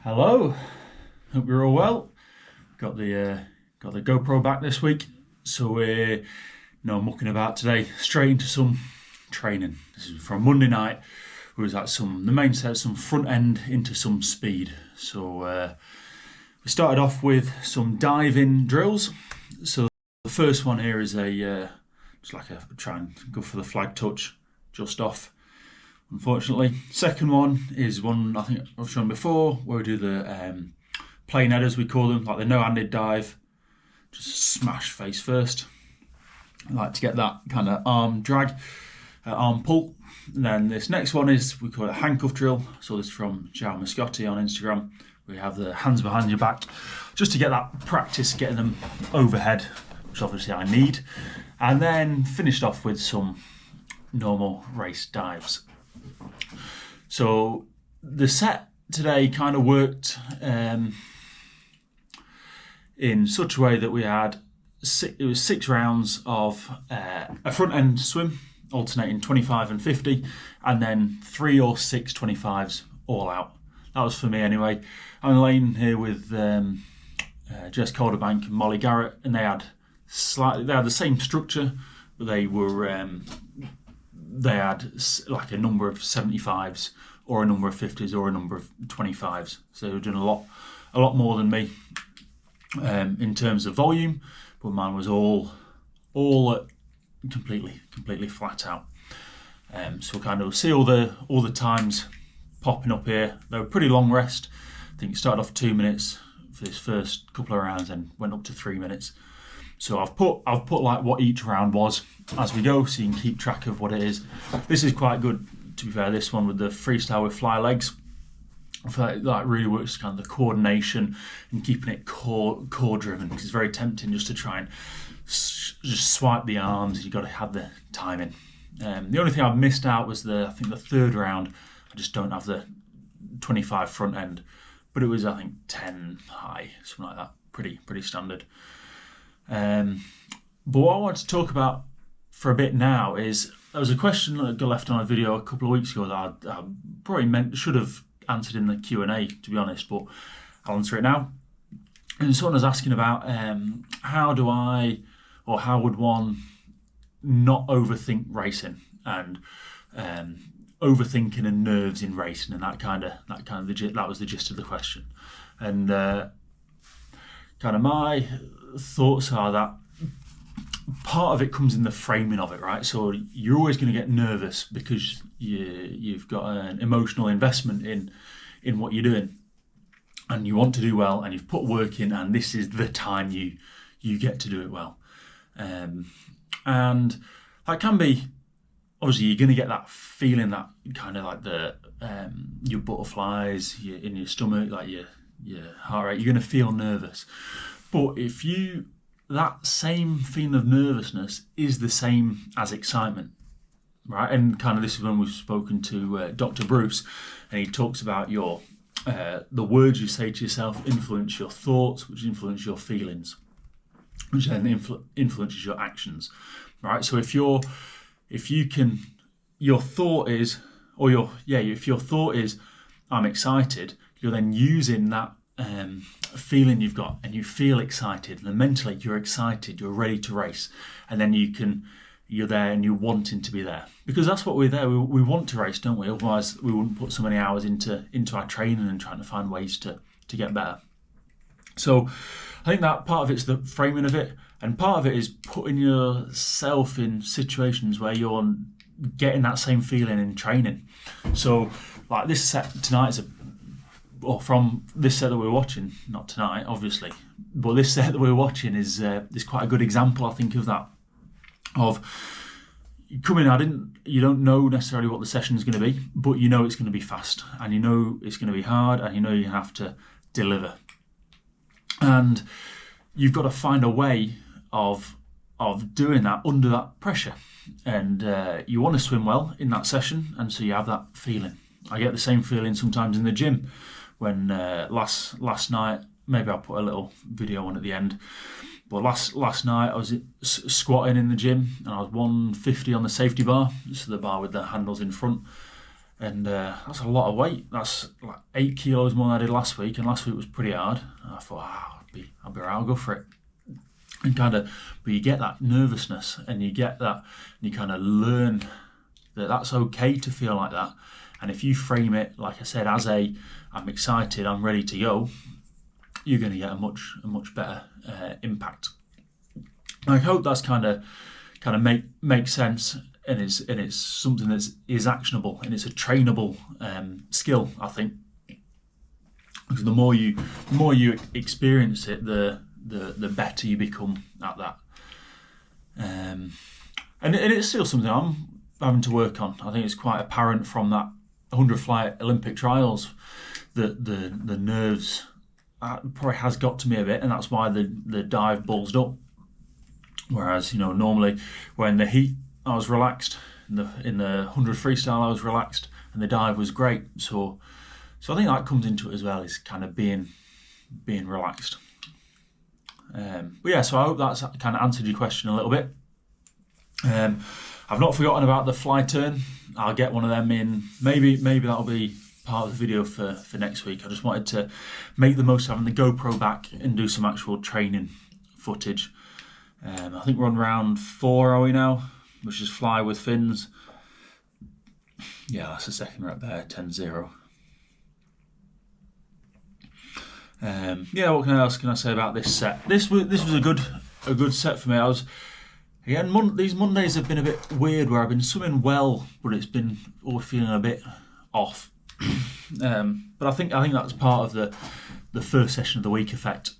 Hello, hope you're all well. Got the GoPro back this week, so we're mucking about today. Straight into some training. This is from Monday night. We was at the main set, some front end into some speed. So we started off with some diving drills. So the first one here is just like a try and go for the flag touch just off. Unfortunately, second one is one I think I've shown before, where we do the plane headers, we call them, like the no-handed dive, just smash face first. I like to get that kind of arm drag, arm pull. And then this next one is, we call it a handcuff drill. So this is from Joe Mascotti on Instagram. We have the hands behind your back, just to get that practice, getting them overhead, which obviously I need. And then finished off with some normal race dives. So the set today kind of worked in such a way that we had six rounds of a front end swim, alternating 25 and 50, and then 3 or 6 25s all out. That was for me anyway. I'm laying here with Jess Calderbank and Molly Garrett, and they had the same structure, but they had like a number of 75s or a number of 50s or a number of 25s. So they were doing a lot more than me in terms of volume, but mine was all completely flat out. So we'll kind of see all the times popping up here. They were pretty long rest. I think it started off 2 minutes for this first couple of rounds and went up to 3 minutes. So I've put like what each round was as we go, so you can keep track of what it is. This is quite good, to be fair, this one with the freestyle with fly legs. I feel like that really works kind of the coordination and keeping it core driven, because it's very tempting just to try and just swipe the arms. You've got to have the timing. The only thing I've missed out was I think the third round. I just don't have the 25 front end, but it was, I think, 10 high, something like that. Pretty standard. But what I want to talk about for a bit now is, there was a question that got left on a video a couple of weeks ago that I probably should have answered in the Q&A, to be honest, but I'll answer it now. And someone was asking about how would one not overthink racing, and overthinking and nerves in racing, and that was the gist of the question. And kind of my thoughts are that part of it comes in the framing of it, right? So you're always going to get nervous because you've got an emotional investment in what you're doing, and you want to do well, and you've put work in, and this is the time you get to do it well. And that can be, obviously you're going to get that feeling, that kind of like your butterflies in your stomach, like your heart rate. You're going to feel nervous. But that same feeling of nervousness is the same as excitement, right? And kind of this is when we've spoken to Dr. Bruce, and he talks about the words you say to yourself influence your thoughts, which influence your feelings, which then influences your actions, right? So if your thought is I'm excited, you're then using that feeling you've got, and you feel excited, and then mentally you're excited, you're ready to race, and then you're there and you're wanting to be there, because that's what we're there. We want to race, don't we? Otherwise we wouldn't put so many hours into our training and trying to find ways to get better. So I think that part of it's the framing of it, and part of it is putting yourself in situations where you're getting that same feeling in training. So like this set tonight from this set that we're watching, not tonight obviously, but this set that we're watching is quite a good example, I think, of that. Of you come in, you don't know necessarily what the session is going to be, but you know it's going to be fast, and you know it's going to be hard, and you know you have to deliver. And you've got to find a way of doing that under that pressure. And you want to swim well in that session, and so you have that feeling. I get the same feeling sometimes in the gym when last night, maybe I'll put a little video on at the end, but last night I was squatting in the gym, and I was 150 on the safety bar, so the bar with the handles in front, And that's a lot of weight. That's like 8 kilos more than I did last week, and last week was pretty hard. And I thought, I'll be right, I'll go for it. And but you get that nervousness, and you get that, and you kind of learn that that's okay to feel like that. And if you frame it, like I said, as I'm excited, I'm ready to go, you're going to get a much better impact. And I hope that's kind of makes sense, and it's something that is actionable, and it's a trainable skill, I think. Because the more you experience it, the better you become at that. And it's still something I'm having to work on. I think it's quite apparent from that 100 flight Olympic trials that the nerves probably has got to me a bit, and that's why the dive bulged up. Whereas, normally when the heat I was relaxed, in the 100 freestyle I was relaxed, and the dive was great. So I think that comes into it as well, is kind of being relaxed. But yeah, so I hope that's kind of answered your question a little bit. I've not forgotten about the fly turn. I'll get one of them in. Maybe that'll be part of the video for next week. I just wanted to make the most of having the GoPro back and do some actual training footage. I think we're on round 4, are we now? Which is fly with fins. Yeah, that's the second rep there, 10-0. Yeah, what else can I say about this set? This was a good set for me. These Mondays have been a bit weird, where I've been swimming well, but it's been all feeling a bit off. But I think that's part of the first session of the week effect.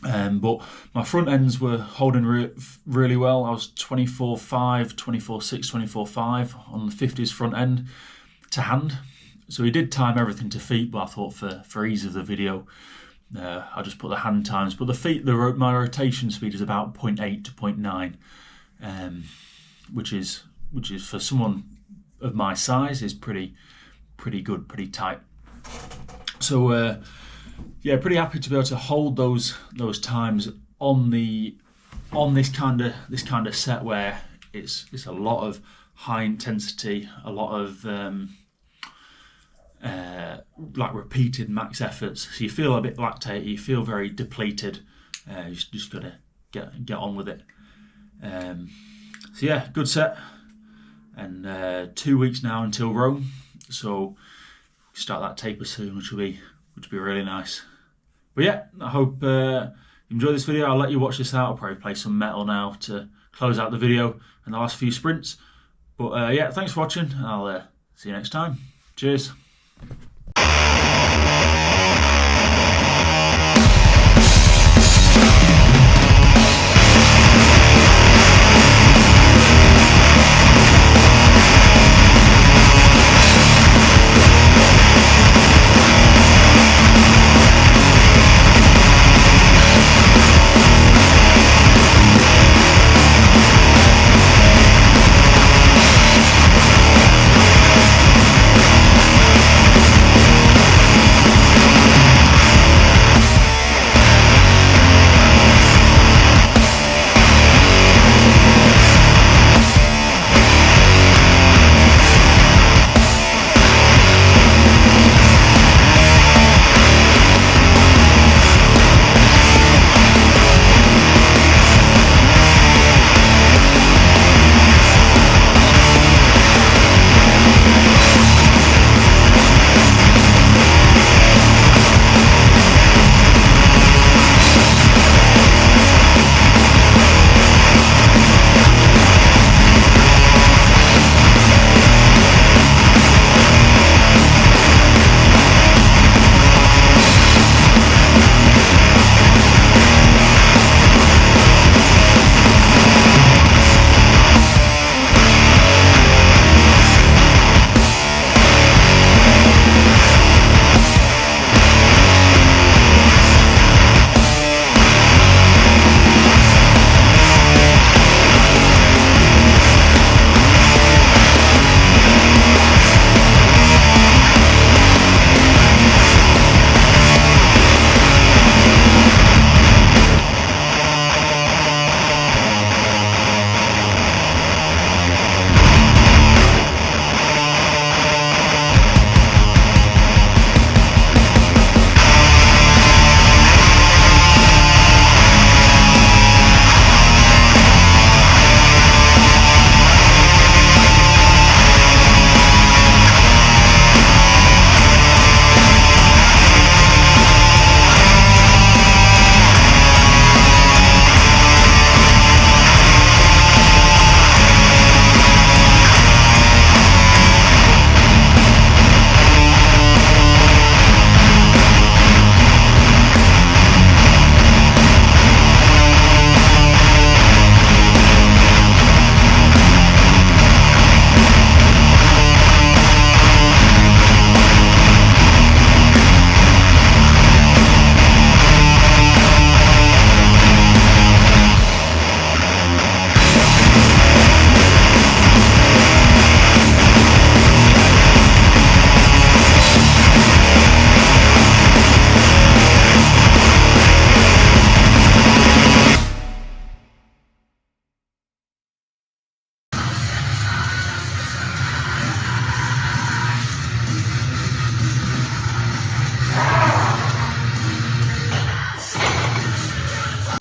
But my front ends were holding really well. I was 24.5, 24.6, 24.5 on the 50s front end to hand. So we did time everything to feet, but I thought for ease of the video, I'll just put the hand times. But the feet, my rotation speed is about 0.8 to 0.9, which is for someone of my size is pretty good, pretty tight. So yeah, pretty happy to be able to hold those times on this kind of set, where it's a lot of high intensity, a lot of like repeated max efforts. So you feel a bit lactated, you feel very depleted. You just got to get on with it. So yeah, good set. And 2 weeks now until Rome. So start that taper soon, which will be really nice. But yeah, I hope you enjoyed this video. I'll let you watch this out. I'll probably play some metal now to close out the video and the last few sprints. But yeah, thanks for watching. I'll see you next time. Cheers.